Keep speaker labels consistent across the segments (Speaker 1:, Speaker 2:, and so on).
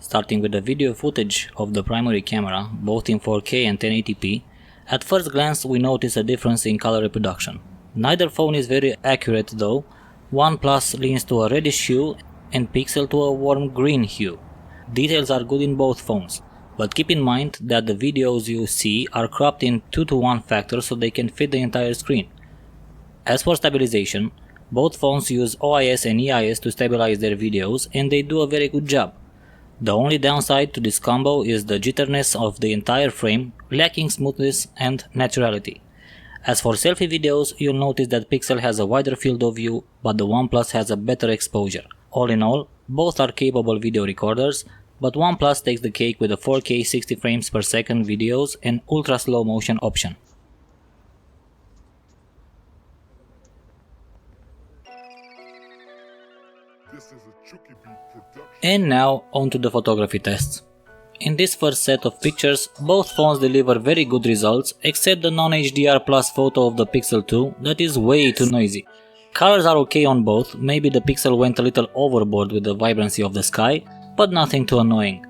Speaker 1: Starting with the video footage of the primary camera, both in 4K and 1080p, at first glance we notice a difference in color reproduction. Neither phone is very accurate though. Oneplus leans to a reddish hue and Pixel to a warm green hue. Details are good in both phones, but keep in mind that the videos you see are cropped in 2:1 factor so they can fit the entire screen. As for stabilization, both phones use OIS and EIS to stabilize their videos and they do a very good job. The only downside to this combo is the jitteriness of the entire frame, lacking smoothness and naturality. As for selfie videos, you'll notice that Pixel has a wider field of view, but the Oneplus has a better exposure. All in all, both are capable video recorders, but Oneplus takes the cake with the 4K 60 frames per second videos and ultra slow motion option. And now onto the photography tests. In this first set of pictures, both phones deliver very good results except the non-HDR plus photo of the Pixel 2 that is way too noisy. Colors are okay on both, maybe the Pixel went a little overboard with the vibrancy of the sky, but nothing too annoying.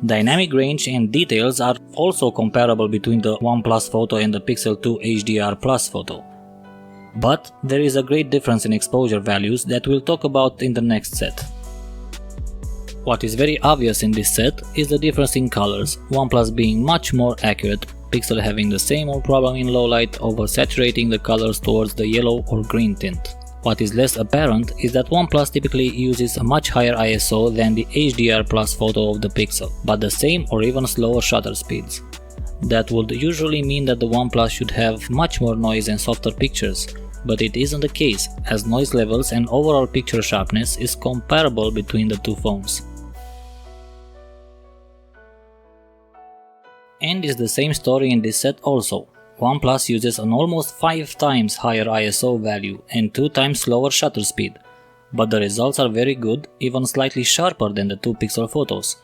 Speaker 1: Dynamic range and details are also comparable between the OnePlus photo and the Pixel 2 HDR plus photo. But there is a great difference in exposure values that we'll talk about in the next set. What is very obvious in this set is the difference in colors, OnePlus being much more accurate, Pixel having the same old problem in low light oversaturating the colors towards the yellow or green tint. What is less apparent is that OnePlus typically uses a much higher ISO than the HDR plus photo of the Pixel, but the same or even slower shutter speeds. That would usually mean that the OnePlus should have much more noise and softer pictures, but it isn't the case, as noise levels and overall picture sharpness is comparable between the two phones. And is the same story in this set also. OnePlus uses an almost 5 times higher ISO value and 2 times slower shutter speed, but the results are very good, even slightly sharper than the two Pixel photos.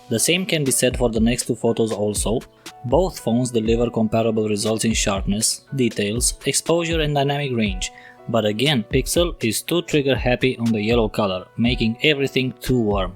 Speaker 1: The same can be said for the next two photos also. Both phones deliver comparable results in sharpness, details, exposure and dynamic range, but again Pixel is too trigger happy on the yellow color, making everything too warm.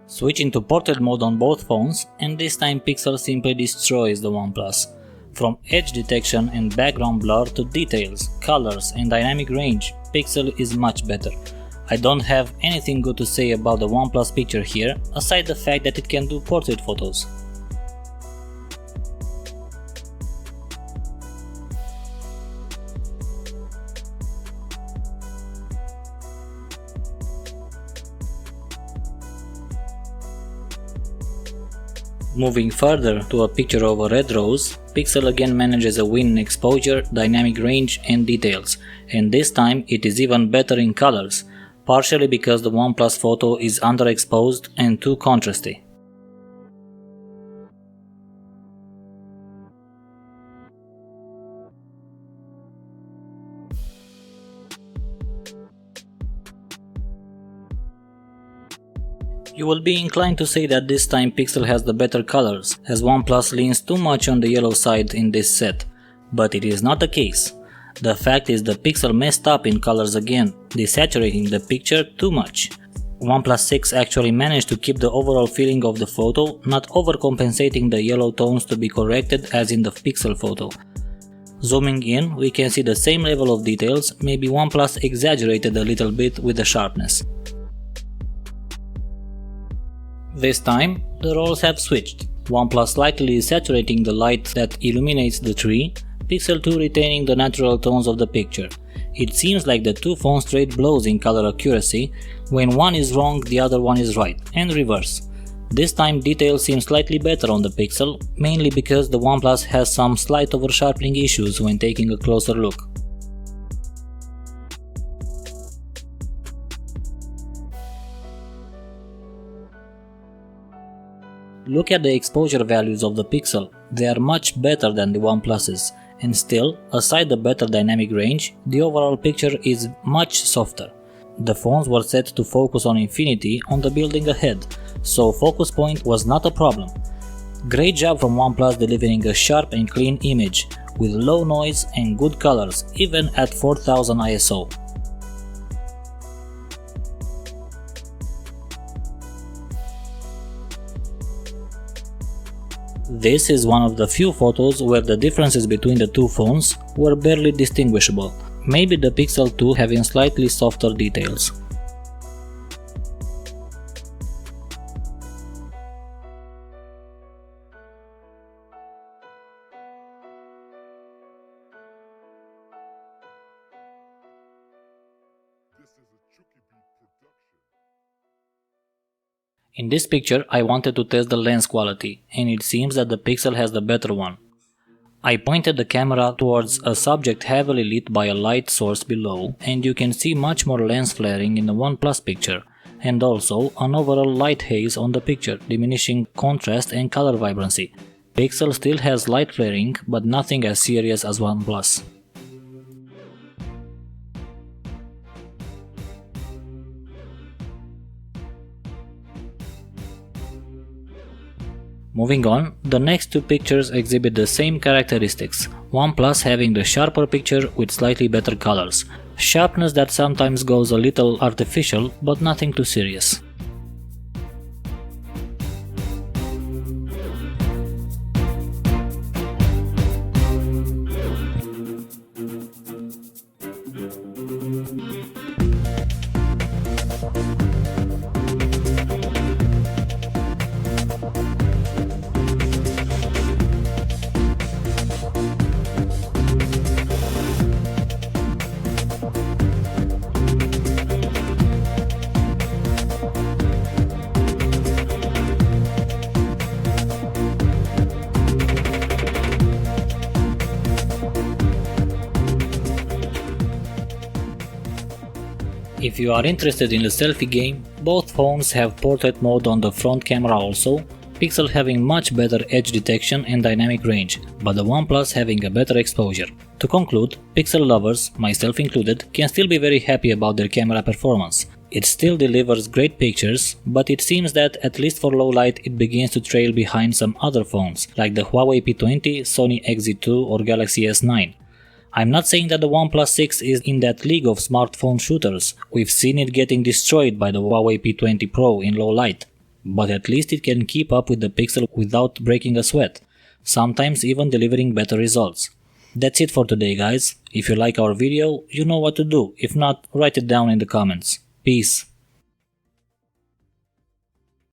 Speaker 1: Switching to portrait mode on both phones, and this time Pixel simply destroys the OnePlus. From edge detection and background blur to details, colors and dynamic range, Pixel is much better. I don't have anything good to say about the OnePlus picture here, aside the fact that it can do portrait photos. Moving further to a picture of a red rose, Pixel again manages a win in exposure, dynamic range and details, and this time it is even better in colors, partially because the OnePlus photo is underexposed and too contrasty. You will be inclined to say that this time Pixel has the better colors, as OnePlus leans too much on the yellow side in this set, but it is not the case. The fact is the Pixel messed up in colors again, desaturating the picture too much. OnePlus 6 actually managed to keep the overall feeling of the photo, not overcompensating the yellow tones to be corrected as in the Pixel photo. Zooming in, we can see the same level of details, maybe OnePlus exaggerated a little bit with the sharpness. This time, the roles have switched. OnePlus slightly saturating the light that illuminates the tree, Pixel 2 retaining the natural tones of the picture. It seems like the two phones trade blows in color accuracy, when one is wrong the other one is right, and reverse. This time detail seems slightly better on the Pixel, mainly because the OnePlus has some slight oversharpening issues when taking a closer look. Look at the exposure values of the Pixel, they are much better than the OnePlus's, and still, aside the better dynamic range, the overall picture is much softer. The phones were set to focus on infinity on the building ahead, so focus point was not a problem. Great job from OnePlus delivering a sharp and clean image, with low noise and good colors even at 4000 ISO. This is one of the few photos where the differences between the two phones were barely distinguishable, maybe the Pixel 2 having slightly softer details. In this picture I wanted to test the lens quality, and it seems that the Pixel has the better one. I pointed the camera towards a subject heavily lit by a light source below, and you can see much more lens flaring in the OnePlus picture, and also an overall light haze on the picture, diminishing contrast and color vibrancy. Pixel still has light flaring, but nothing as serious as OnePlus. Moving on, the next two pictures exhibit the same characteristics, OnePlus having the sharper picture with slightly better colors, sharpness that sometimes goes a little artificial but nothing too serious. If you are interested in the selfie game, both phones have portrait mode on the front camera also, Pixel having much better edge detection and dynamic range, but the OnePlus having a better exposure. To conclude, Pixel lovers, myself included, can still be very happy about their camera performance. It still delivers great pictures, but it seems that at least for low light it begins to trail behind some other phones, like the Huawei P20, Sony XZ2 or Galaxy S9. I'm not saying that the OnePlus 6 is in that league of smartphone shooters, we've seen it getting destroyed by the Huawei P20 Pro in low light, but at least it can keep up with the Pixel without breaking a sweat, sometimes even delivering better results. That's it for today guys, if you like our video, you know what to do, if not, write it down in the comments. Peace.